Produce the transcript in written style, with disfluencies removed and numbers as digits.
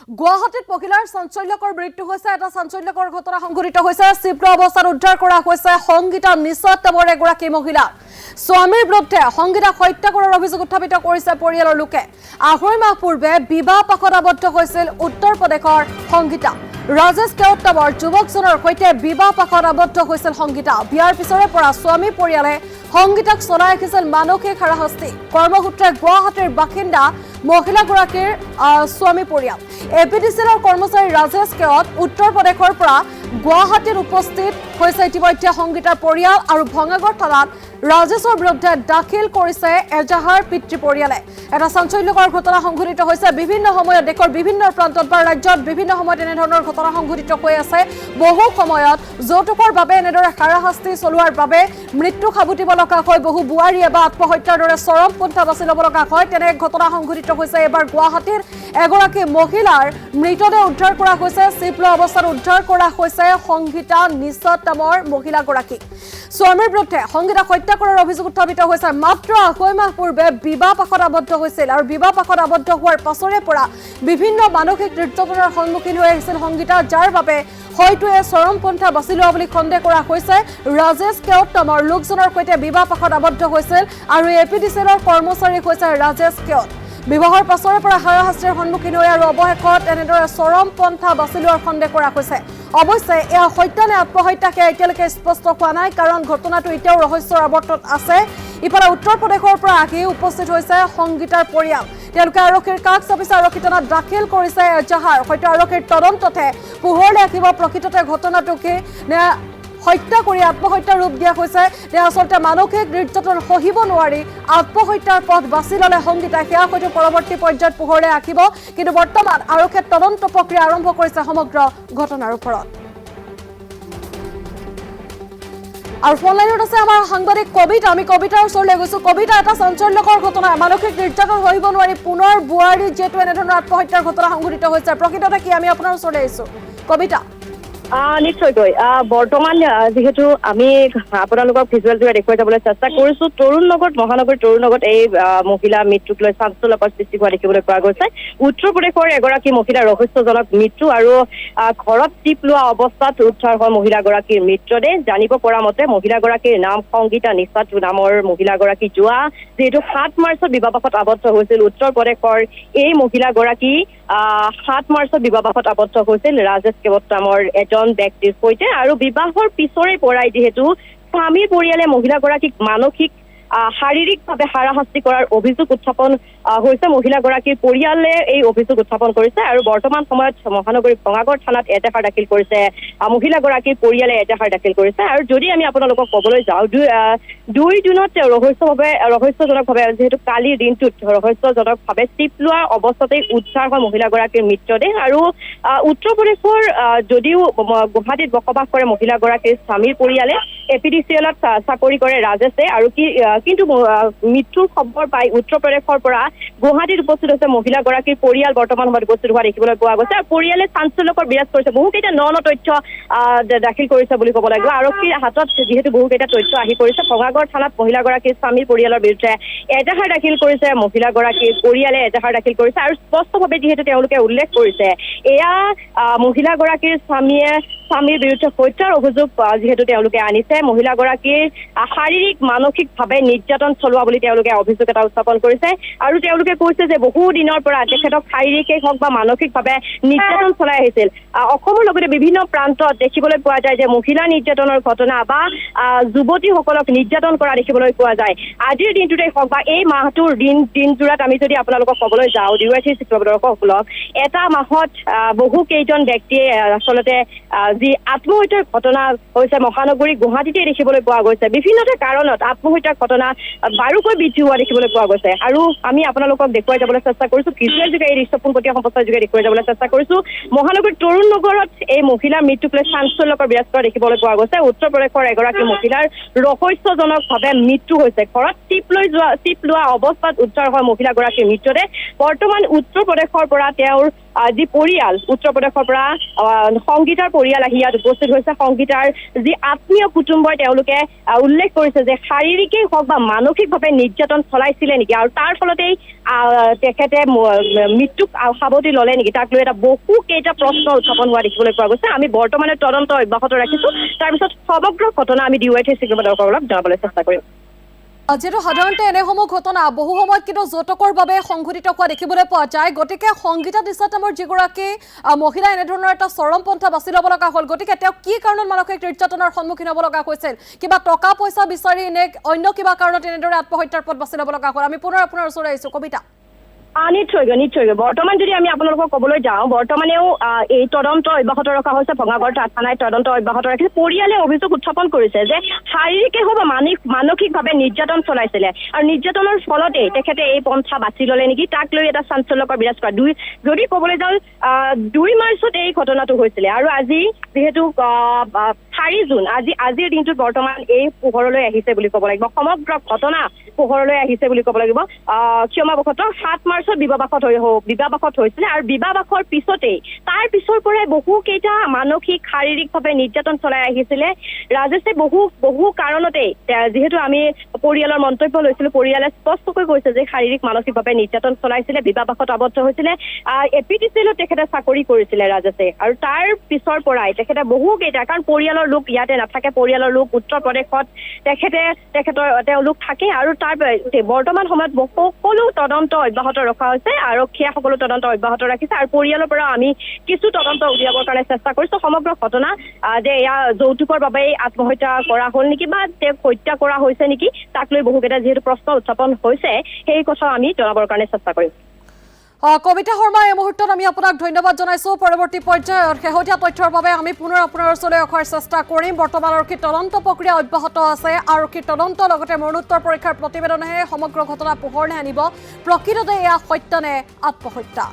গুৱাহাটীত মহিলাৰ চাঞ্চল্যকৰ মৃত্যু হৈছে এটা চাঞ্চল্যকৰ ঘটনা সংঘটিত হৈছে চিপ্ৰ অৱস্থাত উদ্ধাৰ কৰা হৈছে সংগীতা নিশাত নামৰ এগৰাকী মহিলা স্বামীৰ বিৰুদ্ধে সংগীতাক হত্যা কৰাৰ অভিযোগ উত্থাপিত কৰিছে পৰিয়ালৰ লোকে আঢ়ৈ মাহ পূৰ্বে বিবাহ পাশত আবদ্ধ হৈছিল উত্তৰ প্ৰদেশৰ সংগীতা ৰাজেশ কেওট নামৰ যুৱকজনৰ সৈতে বিবাহ পাশত আবদ্ধ হৈছিল সংগীতা বিয়াৰ পিছৰে পৰা স্বামী পৰিয়ালে সংগীতাক চলাই ৰাখিছিল মানসিক হাৰাশাস্তি কৰ্মসূত্ৰে গুৱাহাটীৰ বাসিন্দা মহিলাগৰাকীৰ স্বামী পৰিয়াল এপিডিচিএলৰ কৰ্মচাৰী ৰাজেশ কেওট উত্তৰ প্ৰদেশৰ পৰা গুৱাহাটীত উপস্থিত হৈছে ইতিমধ্যে সংগীতাৰ পৰিয়াল আৰু ভঙাগড় থানাত ৰাজেশৰ বিৰুদ্ধে দাখিল কৰিছে এজাহাৰ পিতৃ পৰিয়ালে এটা চাঞ্চল্যকৰ ঘটনা সংঘটিত হৈছে বিভিন্ন সময়ত দেশৰ বিভিন্ন প্ৰান্তত বা ৰাজ্যত বিভিন্ন সময়ত এনে ধৰণৰ ঘটনা সংঘটিত হৈ আছে বহু সময়ত যৌতুকৰ বাবে এনেদৰে হাৰাশাস্তি চলোৱাৰ বাবে মৃত্যু খাবুতিব লগা হয় বহু বুৱাৰীয়ে বা আত্মহত্যাৰ দৰে চৰম পন্থা বাছি ল'ব লগা হয় তেনে ঘটনা সংঘটিত হৈছে এবাৰ গুৱাহাটীৰ এগৰাকী মহিলাৰ মৃতদেহ উদ্ধাৰ কৰা হৈছে চিপ্ল অৱস্থাত উদ্ধাৰ কৰা হৈছে সংগীতা নিশাত নামৰ মহিলাগৰাকী স্বামীৰ বিৰুদ্ধে সংগীতাক হত্যা কৰাৰ অভিযোগ উত্থাপিত হৈছে মাত্ৰ আঢ়ৈ মাহ পূৰ্বে বিবাহ পাশত আবদ্ধ হৈছিল আৰু বিবাহ পাশত আবদ্ধ হোৱাৰ পাছৰে পৰা বিভিন্ন মানসিক নিৰ্যাতনাৰ সন্মুখীন হৈ আহিছিল সংগীতা যাৰ বাবে হয়তো এই চৰমপন্থা বাছি লোৱা বুলি সন্দেহ কৰা হৈছে ৰাজেশ কেওট নামৰ লোকজনৰ সৈতে বিবাহ পাশত আবদ্ধ হৈছিল আৰু এপিডিচিএলৰ কৰ্মচাৰী হৈছে ৰাজেশ কেওট বিবাহৰ পাছৰে পৰা হাৰাশাস্তিৰ সন্মুখীন হৈ আৰু অৱশেষত এনেদৰে চৰমপন্থা বাছি লোৱাৰ সন্দেহ কৰা হৈছে অৱশ্যে এয়া হত্যা নে আত্মহত্যাকে এতিয়ালৈকে স্পষ্ট হোৱা নাই কাৰণ ঘটনাটো এতিয়াও ৰহস্যৰ আৱৰ্তত আছে ইফালে উত্তৰ প্ৰদেশৰ পৰা আহি উপস্থিত হৈছে সংগীতাৰ পৰিয়াল তেওঁলোকে আৰক্ষীৰ কাষ চাপিছে আৰক্ষী থানাত দাখিল কৰিছে এজাহাৰ হয়তো আৰক্ষীৰ তদন্ততে পোহৰলৈ আহিব প্ৰকৃততে ঘটনাটো কি নে হত্যা কৰি আত্মহত্যাৰ ৰূপ দিয়া হৈছে নে আচলতে মানসিক নিৰ্যাতন সহিব নোৱাৰি আত্মহত্যাৰ পথ বাছি ল'লে সংগীতাই সেয়া হয়তো পৰৱৰ্তী পৰ্যায়ত পোহৰলৈ আহিব কিন্তু বৰ্তমান আৰক্ষীয়ে তদন্ত প্ৰক্ৰিয়া আৰম্ভ কৰিছে সমগ্ৰ ঘটনাৰ ওপৰত আৰু ফোন লাইনত আছে আমাৰ সাংবাদিক কবিতা আমি কবিতাৰ ওচৰলৈ গৈছো কবিতা এটা চাঞ্চল্যকৰ ঘটনা মানসিক নিৰ্যাতন সহিব নোৱাৰি পুনৰ বুৱাৰী যেটো এনেধৰণৰ আত্মহত্যাৰ ঘটনা সংঘটিত হৈছে প্ৰকৃততে কি আমি আপোনাৰ ওচৰলৈ আহিছো কবিতা নিশ্চয়কৈ বৰ্তমান যেহেতু আমি আপোনালোকক ভিজুৱেল যোগে দেখুৱাই যাবলৈ চেষ্টা কৰিছো তৰুণনগৰ মহানগৰীৰ তৰুণনগৰত এই মহিলা মৃত্যুক লৈ চাঞ্চল্যকৰ সৃষ্টি হোৱা দেখিবলৈ পোৱা গৈছে উত্তৰ প্ৰদেশৰ এগৰাকী মহিলাৰ ৰহস্যজনক মৃত্যু আৰু ঘৰত টিপ লোৱা অৱস্থাত উদ্ধাৰ হোৱা মহিলাগৰাকীৰ মৃতদেহ জানিব পৰা মতে মহিলাগৰাকীৰ নাম সংগীতা নিশাত নামৰ মহিলাগৰাকী যোৱা যিহেতু 7 মাৰ্চত বিবাহপাশত আবদ্ধ হৈছিল উত্তৰ প্ৰদেশৰ এই মহিলাগৰাকী 7 মাৰ্চত বিবাহপাশত আবদ্ধ হৈছিল ৰাজেশ কেওট নামৰ ব্যক্তিৰ সৈতে আৰু বিবাহৰ পিছৰে পৰাই যিহেতু স্বামীৰ পৰিয়ালে মহিলাগৰাকীক মানসিক শাৰীৰিকভাৱে হাৰাশাস্তি কৰাৰ অভিযোগ উত্থাপন হৈছে মহিলাগৰাকীৰ পৰিয়ালে এই অভিযোগ উত্থাপন কৰিছে আৰু বৰ্তমান সময়ত মহানগৰীৰ ভঙাগড় থানাত এজাহাৰ দাখিল কৰিছে মহিলাগৰাকীৰ পৰিয়ালে এজাহাৰ দাখিল কৰিছে আৰু যদি আমি আপোনালোকক ক'বলৈ যাওঁ 2 দিনত ৰহস্যজনকভাৱে যিহেতু কালিৰ দিনটোত ৰহস্যজনকভাৱে টিপ লোৱাৰ অৱস্থাতেই উদ্ধাৰ হয় মহিলাগৰাকীৰ মৃতদেহ আৰু উত্তৰ প্ৰদেশৰ যদিও গুৱাহাটীত বসবাস কৰে মহিলাগৰাকীৰ স্বামীৰ পৰিয়ালে এপিডিচিএলত চাকৰি কৰে ৰাজেশে আৰু কিন্তু মৃত্যুৰ খবৰ পাই উত্তৰ প্ৰদেশৰ পৰা গুৱাহাটীত উপস্থিত হৈছে মহিলাগৰাকীৰ পৰিয়াল বৰ্তমান সময়ত উপস্থিত হোৱা দেখিবলৈ পোৱা গৈছে আৰু পৰিয়ালে চাঞ্চল্যকৰ বিৰাজ কৰিছে বহুকেইটা ন তথ্য দাখিল কৰিছে বুলি ক'ব লাগিব আৰক্ষীৰ হাতত যিহেতু বহুকেইটা তথ্য আহি পৰিছে ভঙাগড় থানাত মহিলাগৰাকীৰ স্বামীৰ পৰিয়ালৰ বিৰুদ্ধে এজাহাৰ দাখিল কৰিছে মহিলাগৰাকীৰ পৰিয়ালে এজাহাৰ দাখিল কৰিছে আৰু স্পষ্টভাৱে যিহেতু তেওঁলোকে উল্লেখ কৰিছে এয়া মহিলাগৰাকীৰ স্বামীৰ বিৰুদ্ধে হত্যাৰ অভিযোগ যিহেতু তেওঁলোকে আনিছে মহিলাগৰাকীৰ শাৰীৰিক মানসিকভাৱে নিৰ্যাতন চলোৱা বুলি তেওঁলোকে অভিযোগ এটা উত্থাপন কৰিছে আৰু তেওঁলোকে কৈছে যে বহু দিনৰ পৰা তেখেতক শাৰীৰিকেই হওক বা মানসিকভাৱে নিৰ্যাতন চলাই আহিছিল অসমৰ লগতে বিভিন্ন প্ৰান্তত দেখিবলৈ পোৱা যায় যে মহিলা নিৰ্যাতনৰ ঘটনা বা যুৱতীসকলক নিৰ্যাতন কৰা দেখিবলৈ পোৱা যায় আজিৰ দিনটোতে হওক বা এই মাহটোৰ দিনজোৰাত আমি যদি আপোনালোকক ক'বলৈ যাওঁ ডিৱাইচি চিত্ৰদৰ্শকসকলক এটা মাহত বহু কেইজন ব্যক্তিয়ে আচলতে যি আত্মহত্যাৰ ঘটনা হৈছে মহানগৰী গুৱাহাটীতে দেখিবলৈ পোৱা গৈছে বিভিন্নটা কাৰণত আত্মহত্যাৰ ঘটনা বাৰুকৈ বৃদ্ধি হোৱা দেখিবলৈ পোৱা গৈছে আৰু আমি আপোনালোকক দেখুৱাই যাবলৈ চেষ্টা কৰিছো ভিজুৱেল যোগে এই দৃশ্য পোনপটীয়া সম্প্ৰচাৰ যোগে দেখুৱাই যাবলৈ চেষ্টা কৰিছো মহানগৰীৰ তৰুণনগৰত এই মহিলাৰ মৃত্যুক লৈ চাঞ্চল্যকৰ বিৰাজ কৰা দেখিবলৈ পোৱা গৈছে উত্তৰ প্ৰদেশৰ এগৰাকী মহিলাৰ ৰহস্যজনকভাৱে মৃত্যু হৈছে ঘৰত টিপ লোৱা অৱস্থাত উদ্ধাৰ হোৱা মহিলাগৰাকীৰ মৃতদেহ বৰ্তমান উত্তৰ প্ৰদেশৰ পৰা তেওঁৰ যি পৰিয়াল উত্তৰ প্ৰদেশৰ পৰা সংগীতাৰ পৰিয়াল আহি ইয়াত উপস্থিত হৈছে সংগীতাৰ যি আত্মীয় কুটুম্বই তেওঁলোকে উল্লেখ কৰিছে যে শাৰীৰিকেই হওক বা মানসিকভাৱে নিৰ্যাতন চলাইছিলে নেকি আৰু তাৰ ফলতেই তেখেতে মৃত্যুক সাৱটি ল'লে নেকি তাক লৈ এটা বহুকেইটা প্ৰশ্ন উত্থাপন হোৱা দেখিবলৈ পোৱা গৈছে আমি বৰ্তমানে তদন্ত অব্যাহত ৰাখিছোঁ তাৰপিছত সমগ্ৰ ঘটনা আমি DYT চিকিৎসকসকলক জনাবলৈ চেষ্টা কৰিম যিহেতু সাধাৰণতে এনেসমূহ ঘটনা বহু সময়ত কিন্তু যৌতুকৰ বাবে সংঘটিত হোৱা দেখিবলৈ পোৱা যায় গতিকে সংগীতা নিশাত নামৰ যিগৰাকী মহিলা এনেধৰণৰ এটা চৰম পন্থা বাছি ল'ব লগা হ'ল গতিকে তেওঁ কি কাৰণত মানসিক নিৰ্যাতনৰ সন্মুখীন হ'ব লগা হৈছিল কিবা টকা পইচা বিচাৰি নে অন্য কিবা কাৰণত এনেদৰে আত্মহত্যাৰ পথ বাছি ল'ব লগা হ'ল আমি পুনৰ আপোনাৰ ওচৰলৈ আহিছোঁ কবিতা নিশ্চয়কৈ বৰ্তমান যদি আমি আপোনালোকক ক'বলৈ যাওঁ বৰ্তমানেও এই তদন্ত অব্যাহত ৰখা হৈছে ভঙাগড় থানায় তদন্ত অব্যাহত ৰাখিছে পৰিয়ালে অভিযোগ উত্থাপন কৰিছে যে শাৰীৰিকে হওক বা মানসিকভাৱে নিৰ্যাতন চলাইছিলে আৰু নিৰ্যাতনৰ ফলতেই তেখেতে এই পন্থা বাছি ল'লে নেকি তাক লৈ এটা চাঞ্চল্যকৰ বিৰাজ কৰা যদি ক'বলৈ যাওঁ 2 মাৰ্চত এই ঘটনাটো হৈছিলে আৰু আজি যিহেতু 4 জুন আজিৰ দিনটোত বৰ্তমান এই পোহৰলৈ আহিছে বুলি ক'ব লাগিব সমগ্ৰ ঘটনা পোহৰলৈ আহিছে বুলি ক'ব লাগিব ক্ষমাবশতঃ 7 মাৰ্চত বিবাহবাসত হৈছিলে আৰু বিবাহবাসৰ পিছতেই তাৰ পিছৰ পৰাই বহুকেইটা মানসিক শাৰীৰিকভাৱে নিৰ্যাতন চলাই আহিছিলে ৰাজেশে বহু কাৰণতে যিহেতু আমি পৰিয়ালৰ মন্তব্য লৈছিলোঁ পৰিয়ালে স্পষ্টকৈ কৈছে যে শাৰীৰিক মানসিকভাৱে নিৰ্যাতন চলাইছিলে বিবাহবাসত আবদ্ধ হৈছিলে APTCL তেখেতে চাকৰি কৰিছিলে ৰাজেশে আৰু তাৰ পিছৰ পৰাই তেখেতে বহুকেইটা কাৰণ পৰিয়ালৰ লোক ইয়াতে নাথাকে পৰিয়ালৰ লোক উত্তৰ প্ৰদেশত তেওঁলোক থাকে আৰু তাৰ বৰ্তমান সময়ত সকলো তদন্ত অব্যাহত ৰখা হৈছে আৰক্ষীয়ে সকলো তদন্ত অব্যাহত ৰাখিছে আৰু পৰিয়ালৰ পৰা আমি কিছু তদন্ত উলিয়াবৰ কাৰণে চেষ্টা কৰিছোঁ সমগ্ৰ ঘটনা যে এয়া যৌতুকৰ বাবে আত্মহত্যা কৰা হ'ল নেকি বা তেওঁক হত্যা কৰা হৈছে নেকি তাক লৈ বহুকেইটা যিহেতু প্ৰশ্ন উত্থাপন হৈছে সেই কথা আমি জনাবৰ কাৰণে চেষ্টা কৰিম কবিতা শৰ্মা এই মুহূৰ্তত আমি আপোনাক ধন্যবাদ জনাইছোঁ পৰৱৰ্তী পৰ্যায়ৰ শেহতীয়া তথ্যৰ বাবে আমি পুনৰ আপোনাৰ ওচৰলৈ অহাৰ চেষ্টা কৰিম বৰ্তমান আৰক্ষীৰ তদন্ত প্ৰক্ৰিয়া অব্যাহত আছে আৰক্ষীৰ তদন্ত লগতে মৰণোত্তৰ পৰীক্ষাৰ প্ৰতিবেদনেহে সমগ্ৰ ঘটনা পোহৰলৈ আনিব প্ৰকৃততে এয়া সত্য নে আত্মহত্যা